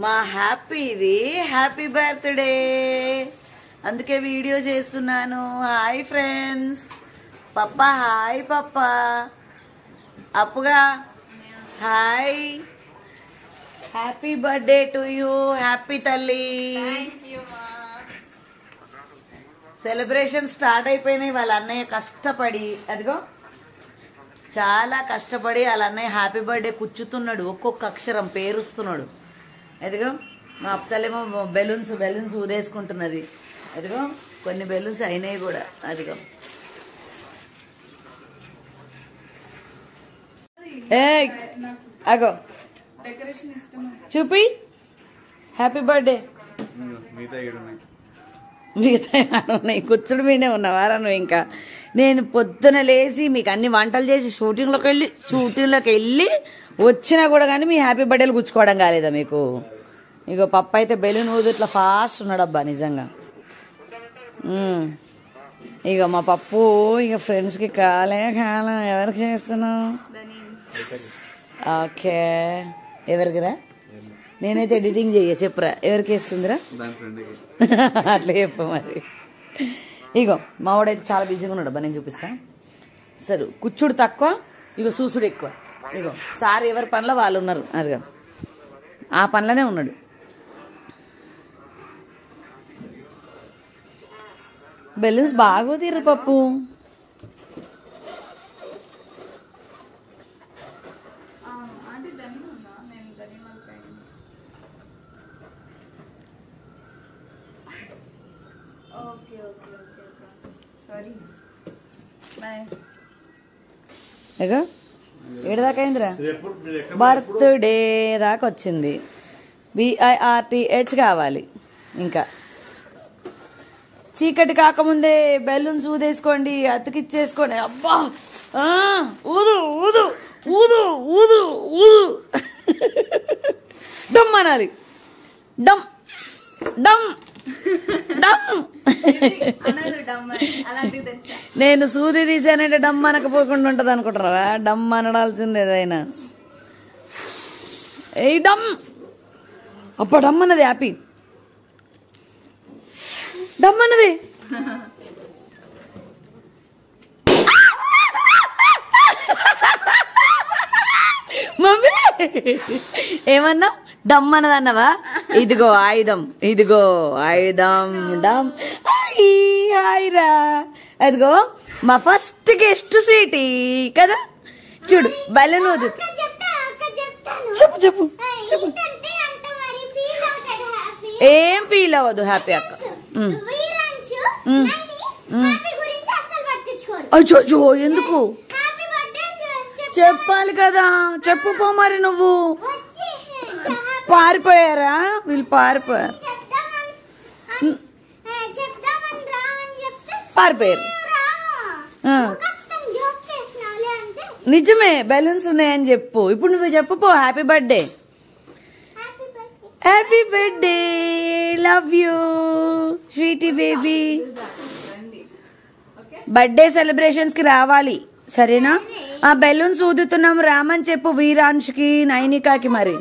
మా హ్యాపీది happy birthday, అందుకే video చేస్తున్నాను. హాయ్ ఫ్రెండ్స్, పప్పా హాయ్, పప్పా అప్పుగా hi, happy birthday to you, happy తల్లి. సెలబ్రేషన్ స్టార్ట్ అయిపోయినాయి. వాళ్ళ అన్నయ్య కష్టపడి, అదిగో చాలా కష్టపడి వాళ్ళ అన్నయ్య హ్యాపీ బర్త్డే కూర్చుతున్నాడు, ఒక్కొక్క అక్షరం పేరుస్తున్నాడు. అదిగో మా అత్తలేమో బెలూన్స్ ఊదేసుకుంటున్నది. అదిగో కొన్ని బెలూన్స్ అయినాయి కూడా. అదిగో ఏ అగో చూపి హ్యాపీ బర్త్డే. మిగతా కూర్చుడు మీనే ఉన్నవారా నువ్వు? ఇంకా నేను పొద్దున లేచి మీకు అన్ని వంటలు చేసి షూటింగ్లోకి వెళ్ళి వచ్చినా కూడా కానీ మీ హ్యాపీ బర్త్డేలు గుచ్చుకోవడం కాలేదా మీకు? ఇగో పప్పు అయితే బెలూన్ ఊదు ఇట్లా ఫాస్ట్ ఉన్నాడబ్బా నిజంగా. ఇక మా పప్పు ఇక ఫ్రెండ్స్కి కాలం ఎవరికి చేస్తున్నావు? ఓకే, ఎవరికిరా? నేనైతే ఎడిటింగ్ చెయ్య, చెప్పురా ఎవరికి వేస్తుందిరా? అట్లా చెప్పు మరి. ఇగో మా వాడైతే చాలా బిజీగా ఉన్నాడు అబ్బా, నేను చూపిస్తా. సరే కూర్చుడు తక్కువ, ఇగో చూసుడు ఎక్కువ. ఇగో సార్ ఎవరి పనిలో వాళ్ళు ఉన్నారు, అదిగో ఆ పనిలోనే ఉన్నాడు. బెలూన్స్ బాగా తీరు పప్పు. ఇగో ఏడదాకైందిరా, బర్త్డే దాకా వచ్చింది. BIRTH కావాలి. ఇంకా చీకటి కాకముందే బెలూన్స్ ఊదేసుకోండి, అతికిచ్చేసుకోండి. అబ్బా ఊదు ఊదు ఊదు ఊదు ఊదు డమ్ అనాలి. డమ్ డమ్ డమ్. నేను సూది తీసానంటే డమ్ అనకపోకుండా ఉంటది అనుకుంటున్నావా? డమ్ అనడాల్సింది ఏదైనా. ఏ డమ్, అబ్బా డమ్ అన్నది హ్యాపీ, డమ్ అన్నది. మమ్మీ ఏమన్నా? డమ్ అన్నది అన్నవా? ఇదిగో ఆయుధం, ఇదిగో ఆయుధం. డమ్ హాయ్ రా. అదిగో మా ఫస్ట్ గెస్ట్ స్వీటీ కదా, చూడు బెలూన్ ఊదు. చెప్పు చెప్పు చెప్పు. ఏం ఫీల్ అవ్వదు హ్యాపీ అక్క. అయ్యో ఎందుకు చెప్పాలి కదా, చెప్పుకో మరి. నువ్వు పారిపోయారా? వీళ్ళు పారిపోయారు, పారిపోయారు. నిజమే బెలూన్స్ ఉన్నాయని చెప్పు. ఇప్పుడు నువ్వు చెప్పుకో happy birthday. Happy birthday, love you sweetie baby. Birthday celebrations కి రావాలి సరేనా? ఆ బెలూన్స్ ఊదుతున్నాం రామని చెప్పు వీరాంష్కి, నైనికాకి. మరి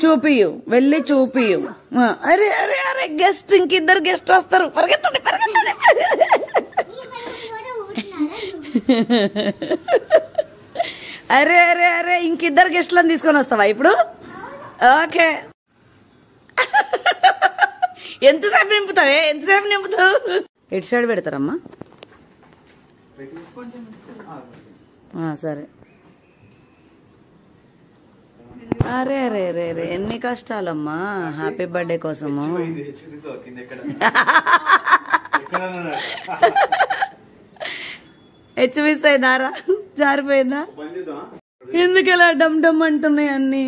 చూపియు, వెళ్ళి చూపియు. అరే అరే అరే గెస్ట్, ఇంకిద్దరు గెస్ట్ వస్తారు, పరిగెత్తండి పరిగెత్తండి. అరే అరే అరే ఇంకిద్దరు గెస్ట్లను తీసుకొని వస్తావా ఇప్పుడు? ఓకే. ఎంతసేపు నింపుతావే, ఎంతసేపు నింపుతావు? ఎటు సైడ్ పెడతారమ్మా? సరే. అరే అరే అరే అరే ఎన్ని కష్టాలమ్మా హ్యాపీ బర్త్డే కోసము. మిస్ అయిందారా? జారిపోయిందా? ఎందుకలా డమ్ డమ్ అంటున్నాయి అన్ని?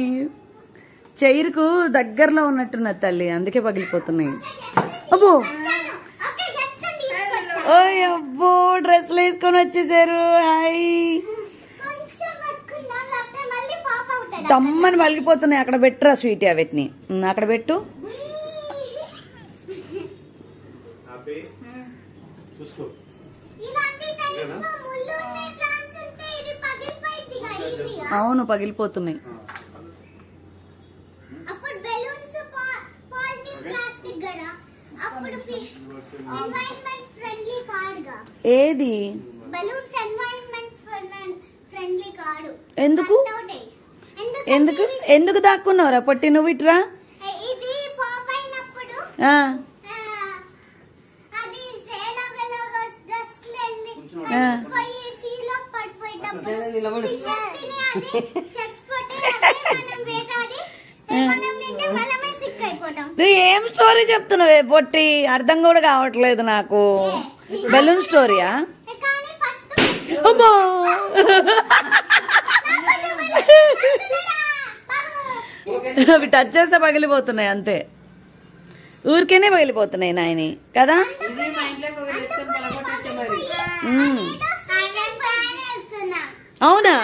చైర్కు దగ్గరలో ఉన్నట్టున్నది తల్లి, అందుకే పగిలిపోతున్నాయి. అబ్బో ఓయ్ అబ్బో డ్రెస్లు వేసుకొని వచ్చేసారు. హాయ్. దమ్మని పగిలిపోతున్నాయి. అక్కడ పెట్టురా స్వీటీ, వీటిని అక్కడ పెట్టు. అవును పగిలిపోతున్నాయి. ఏది ఎందుకు ఎందుకు ఎందుకు దాక్కున్నావురా పొట్టి నువ్వు ఇట్రా నువ్వు ఏం స్టోరీ చెప్తున్నావే పొట్టి అర్థం కూడా కావట్లేదు నాకు బెలూన్ స్టోరీయా అవి టచ్ చేస్తే పగిలిపోతున్నాయి అంతే ఊరికేనే పగిలిపోతున్నాయి నాయని కదా అవునా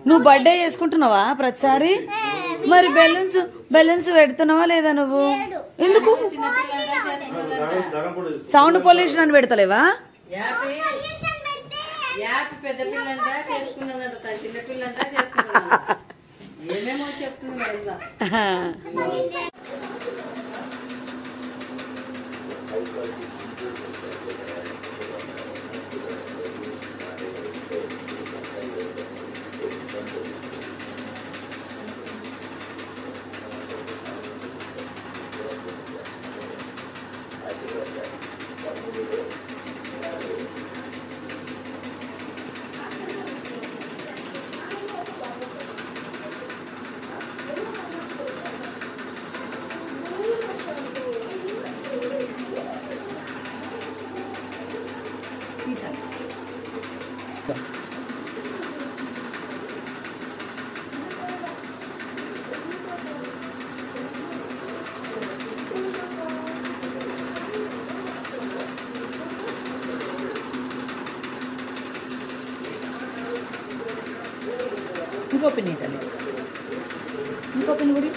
నువ్వు బర్త్డే చేసుకుంటున్నావా ప్రతిసారి మరి బెలూన్స్ పెడుతున్నావా లేదా నువ్వు ఎందుకు సౌండ్ పొల్యూషన్ అని పెడతలేవా పెద్ద పిల్లంతా చేసుకున్నదంట చిన్న పిల్లంతా చేసుకున్నదంట ఏమేమో చెప్తుంది ఇంకో పిన్ని తల్లి ఇంకో పిన్ని కూడా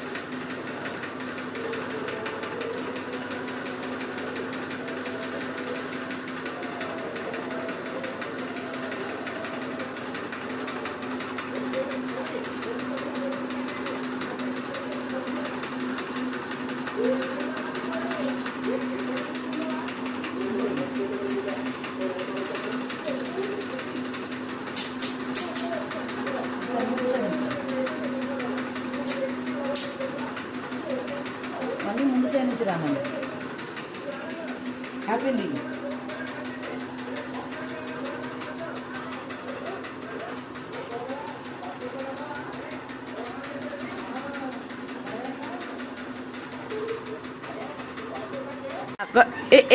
మళ్ళీ ముందు సైడ్ నుంచి రామండి హ్యాపీ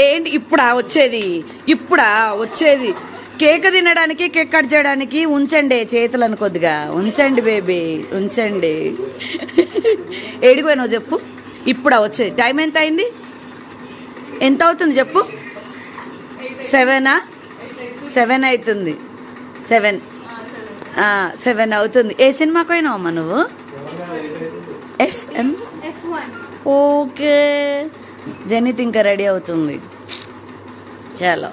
ఏంటి ఇప్పుడా వచ్చేది కేక్ తినడానికి కేక్ కట్ చేయడానికి ఉంచండి చేతులను కొద్దిగా ఉంచండి బేబీ ఉంచండి ఏడిపోయినావు చెప్పు ఇప్పుడా వచ్చేది టైం ఎంత అయింది ఎంత అవుతుంది చెప్పు 7 అవుతుంది 7 అవుతుంది ఏ సినిమాకి పోయినావు అమ్మా నువ్వు FM ఓకే జనిత్ ఇంకా రెడీ అవుతుంది చాలా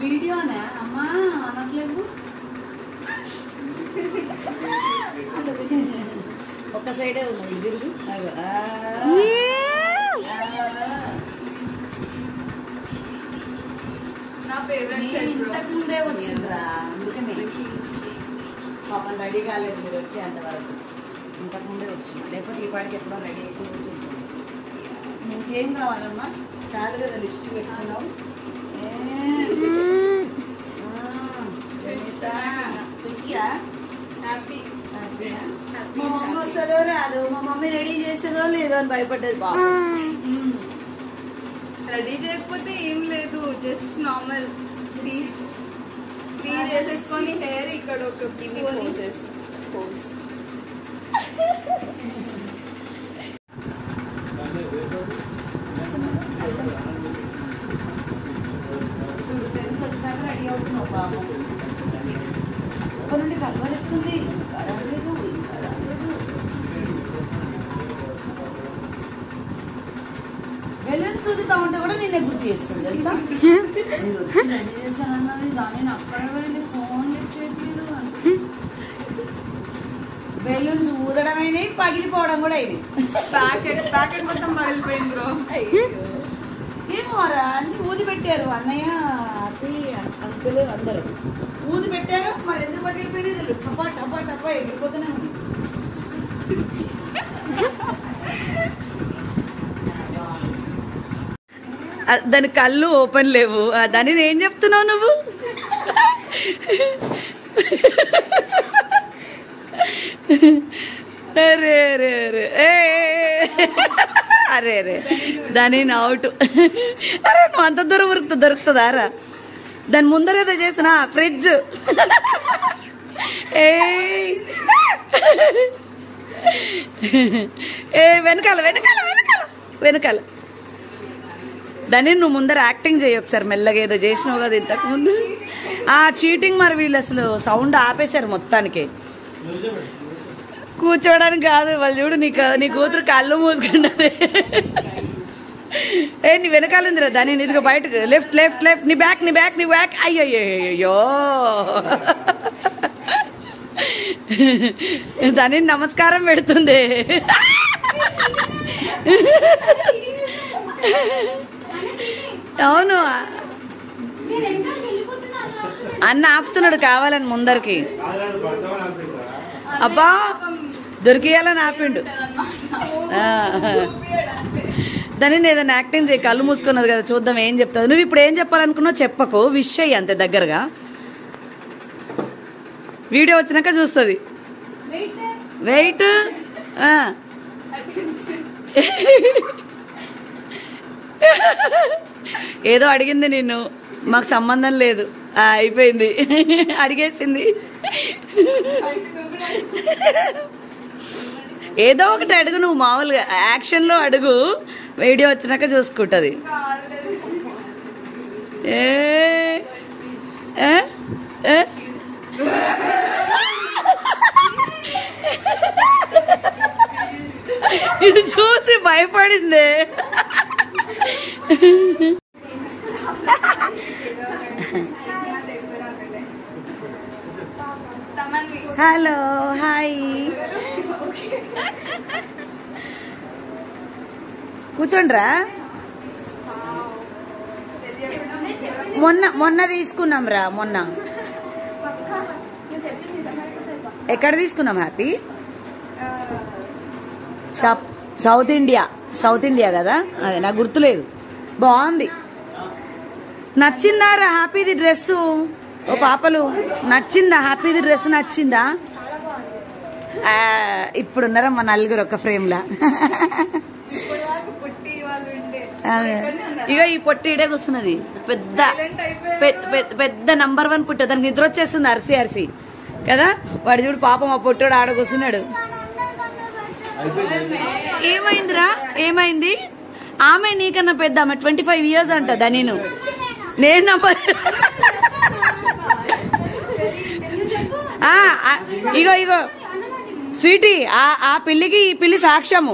వీడియోనా అమ్మా అనట్లేదు ఒక సైడే ఉన్నది తిరుగు ఇంతకు ముందే వచ్చిందిరా అందుకని పాపం రెడీ కాలేదు మీరు వచ్చేంతవరకు ఇంతకు ముందే వచ్చింది లేకపోతే ఈ పాటికి ఎప్పుడో రెడీ అయిపోయి కూర్చుంటుంది ఇంకేం కావాలమ్మా చాలు కదా లిప్స్టిక్ పెట్టుకున్నావు మా మమ్మీ వస్తుందో రాదు మా మమ్మీ రెడీ చేస్తుందో లేదో అని భయపడ్డది బాబు రెడీ చేయకపోతే ఏం లేదు జస్ట్ నార్మల్ ఫ్రీ చేసేసుకొని హెయిర్ ఇక్కడ ఒక పోజ్ చూడు ఫ్రెండ్స్ వచ్చినాక రెడీ అవుతున్నావు బాబు అప్పటి నుండి కలవరిస్తుంది. బెలూన్స్ ఊదుతా ఉంటే కూడా నిన్నే గుర్తు చేస్తుంది తెలుసా. చేస్తానన్నది దాని అక్కడ వెళ్ళి ఫోన్ లిఫ్ట్ చేయట్లేదు. బెలూన్స్ ఊదడమైనా పగిలిపోవడం కూడా అయింది. ప్యాకెట్ మొత్తం పగిలిపోయింది బ్రో. ఏమో అన్ని ఊది పెట్టారు అన్నయ్య అంకులు అందరూ ఊది పెట్టారు. మరి ఎందుకు పగిలిపోయింది టపా టపా టపా ఎగిరిపోతూనే ఉంది. దాని కళ్ళు ఓపెన్ లేవు. దాన్ని ఏం చెప్తున్నావు నువ్వు? అరే అరే అరే అరే అరే దాని అవుట్. అరే నువ్వు అంత దూరం దొరుకుతుందారా? దాని ముందర ఏదో చేస్తున్నా ఫ్రిడ్జ్. వెనకాల వెనకాల వెనకాల వెనకాల దాన్ని నువ్వు ముందర యాక్టింగ్ చేయి ఒకసారి మెల్లగా. ఏదో చేసినావు కదా ఇంతకు ముందు. చీటింగ్. మరి వీళ్ళు అసలు సౌండ్ ఆపేశారు మొత్తానికి. కూర్చోవడానికి కాదు వాళ్ళు. చూడు నీ కూతురు కళ్ళు మూసుకున్నది. నీ వెనకాలందిరా దాని ఇదిగో బయటకు. Left left left. నీ బ్యాక్ నీ బ్యాక్ నీ బ్యాక్. అయ్యో దాని నమస్కారం పెడుతుంది. అవును అన్న ఆపుతున్నాడు కావాలని ముందరికి. అబ్బా దొరికేయాలని ఆపిండు. దాన్ని ఏదైనా యాక్టింగ్ చేయి. కళ్ళు మూసుకున్నది కదా చూద్దాం ఏం చెప్తావు. నువ్వు ఇప్పుడు ఏం చెప్పాలనుకున్నావు చెప్పకు. విష్ చెయ్యి అంతే దగ్గరగా. వీడియో వచ్చినాక చూస్తుంది. వెయిట్. ఏదో అడిగింది నిన్ను. మాకు సంబంధం లేదు. అయిపోయింది. అడిగేసింది. ఏదో ఒకటి అడుగు నువ్వు. మామూలుగా యాక్షన్ లో అడుగు. వీడియో వచ్చినాక చూసుకుంటది. ఇది చూసి భయపడింది. Hello hi. కూర్చోండ్రా. మొన్న తీసుకున్నాం రా. మొన్న ఎక్కడ తీసుకున్నాం? Happy shop. సౌత్ ఇండియా కదా. అదే నాకు గుర్తులేదు. బాగుంది. నచ్చిందా రా హ్యాపీది డ్రెస్? ఓ పాపలు నచ్చిందా? హ్యాపీది డ్రెస్ నచ్చిందా? ఇప్పుడున్నారా మా నలుగురు ఒక ఫ్రేమ్ లా. ఇక ఈ పొట్టి ఇడే కూర్చున్నది. పెద్ద నంబర్ 1 పుట్ట. దానికి నిద్ర వచ్చేస్తుంది అరిసి అరిసి కదా. వాడి చూడు పాపం ఆ పొట్టోడు ఆడ కూర్చున్నాడు. ఏమైందిరా? ఏమైంది? ఆమె నీకన్నా పెద్ద. ఆమె 25 years అంట. నేను ఇగో స్వీటీ. ఆ పిల్లికి ఈ పిల్లి సాక్ష్యము.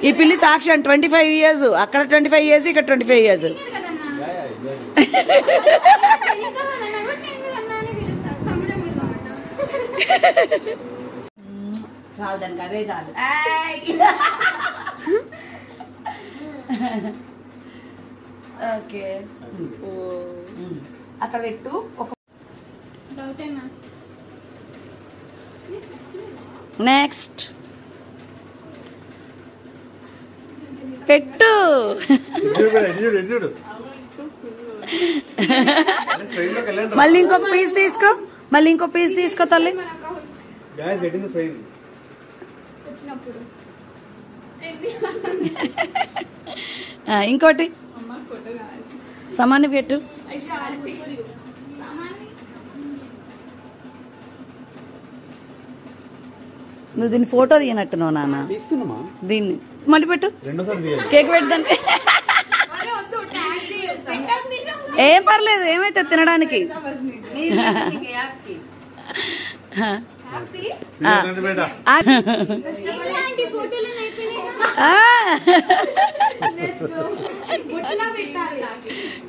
ఈ పిల్లి సాక్ష్యం. 25 years. అక్కడ 25 years, ఇక్కడ 25 years. చాలు దానికి అదే చాలు. ఓకే అక్కడ పెట్టు. ఒక నెక్స్ట్ పెట్టు. మళ్ళీ ఇంకొక పీస్ తీసుకో. తల్లి. ఇంకోటి సమాన్ని పెట్టు. నువ్వు దీన్ని ఫోటో తీయనట్టున్నావు నాన్న. దీన్ని మళ్ళీ పెట్టు. కేక్ పెట్టడానికి ఏం పర్లేదు. ఏమైతే తినడానికి.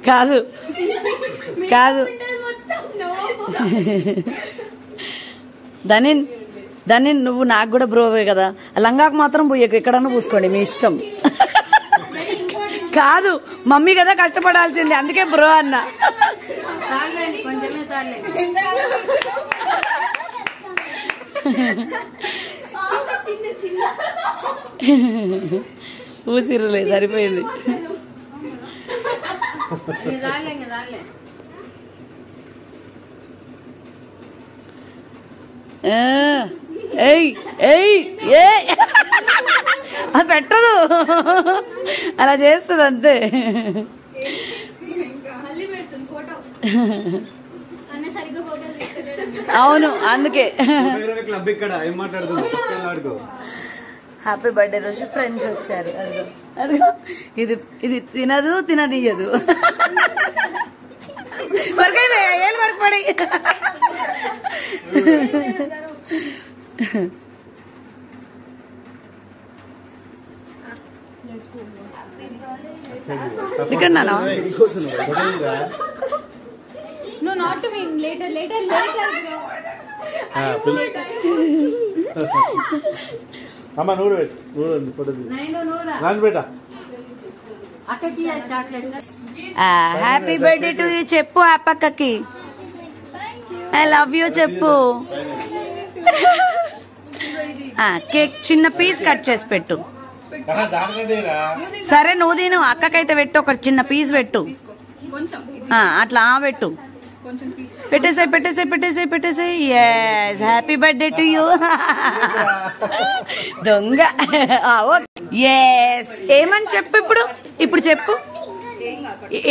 కాదు కాదు దాన్ని నువ్వు నాకు కూడా బ్రోవే కదా, లంగాకు మాత్రం పోయకు, ఎక్కడన్నా పూసుకోండి మీ ఇష్టం. కాదు మమ్మీ కదా కష్టపడాల్సింది, అందుకే బ్రో అన్న. ఊసిరులే సరిపోయింది. అది పెట్టదు, అలా చేస్తుంది అంతే. అవును అందుకే. హ్యాపీ బర్త్డే రోజు ఫ్రెండ్స్ వచ్చారు. అదిగో ఇది ఇది తినదు తిననీయదు. వరకు ఏళ్ళు వరకు పడి ఇక్కడ నానా No, not to win. Later. అమ్మ నూరు పెట్టు. హ్యాపీ బర్త్డే టు యూ చెప్పు ఆ పక్కకి. ఐ లవ్ యూ చెప్పు. కేక్ చిన్న పీస్ కట్ చేసి పెట్టు. సరే నువ్వు తిను, అక్కకైతే పెట్టు, ఒక చిన్న పీస్ పెట్టు. అట్లా పెట్టు, పెట్టేసాయి. Yes happy birthday to you. దొంగ. ఎస్ ఏమని చెప్పు ఇప్పుడు చెప్పు,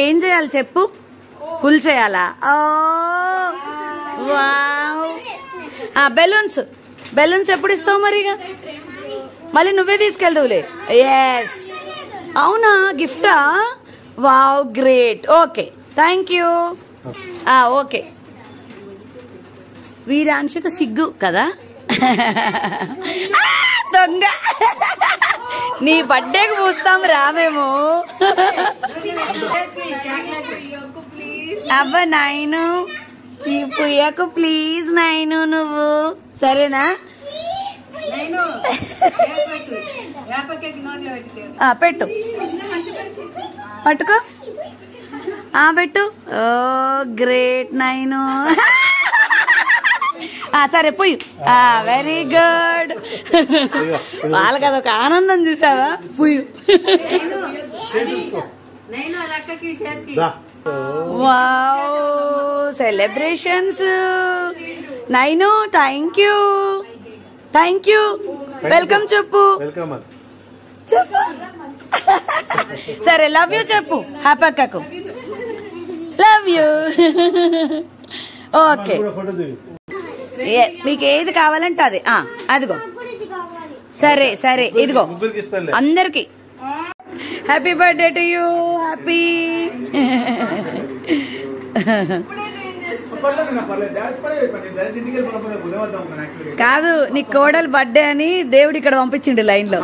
ఏం చేయాలి చెప్పు. ఫుల్ చేయాలా? బెలూన్స్ ఎప్పుడు ఇస్తావు మరి? మళ్ళీ నువ్వే తీసుకెళ్దావులే. ఎస్ అవునా, గిఫ్టా? Wow great. Okay thank you. Okay వీరాంశకు సిగ్గు కదా. దొంగ, నీ బర్త్డేకి పూస్తాం రా మేము. అబ్బా నాయను చీపుయ్యకు ప్లీజ్ నాయను నువ్వు, సరేనా? పెట్టు, పట్టుకో, పెట్టు. ఓ గ్రేట్ నాయను. సరే పుయ్యి. Very good. వాళ్ళకి అదొక ఆనందం చూసావా? పుయ్యి. Wow celebrations. నైను థ్యాంక్ యూ. వెల్కమ్ చెప్పు. సరే లవ్ యూ చెప్పు హ్యాపక్కకు. Love you. ఓకే మీకు ఏది కావాలంటే అది. అదిగో సరే ఇదిగో అందరికి happy birthday to you. Happy. కాదు నీ కోడలు బర్త్డే అని దేవుడు ఇక్కడ పంపించిండు లైన్ లో.